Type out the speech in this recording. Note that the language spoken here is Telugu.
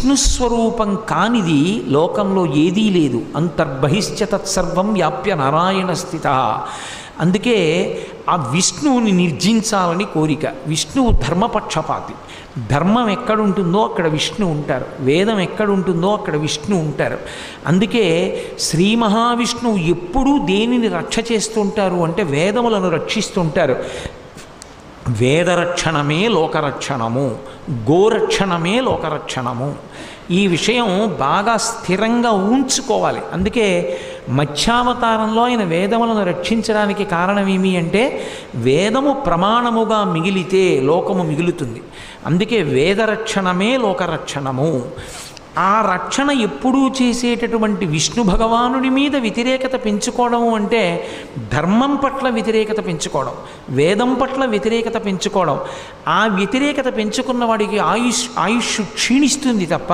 విష్ణుస్వరూపం కానిది లోకంలో ఏదీ లేదు. అంతర్బహిశ్చ తత్సర్వం వ్యాప్య నారాయణ స్థిత. అందుకే ఆ విష్ణువుని నిర్జించాలని కోరిక. విష్ణువు ధర్మపక్షపాతి. ధర్మం ఎక్కడుంటుందో అక్కడ విష్ణు ఉంటారు, వేదం ఎక్కడుంటుందో అక్కడ విష్ణు ఉంటారు. అందుకే శ్రీ మహావిష్ణువు ఎప్పుడూ దేనిని రక్ష చేస్తుంటారు అంటే వేదములను రక్షిస్తుంటారు. వేదరక్షణమే లోకరక్షణము, గోరక్షణమే లోకరక్షణము. ఈ విషయం బాగా స్థిరంగా ఉంచుకోవాలి. అందుకే మత్స్యావతారంలో ఆయన వేదములను రక్షించడానికి కారణం ఏమి అంటే వేదము ప్రమాణముగా మిగిలితే లోకము మిగులుతుంది. అందుకే వేదరక్షణమే లోకరక్షణము. ఆ రక్షణ ఎప్పుడూ చేసేటటువంటి విష్ణు భగవానుడి మీద వ్యతిరేకత పెంచుకోవడం అంటే ధర్మం పట్ల వ్యతిరేకత పెంచుకోవడం, వేదం పట్ల వ్యతిరేకత పెంచుకోవడం. ఆ వ్యతిరేకత పెంచుకున్న వాడికి ఆయుష్ క్షీణిస్తుంది తప్ప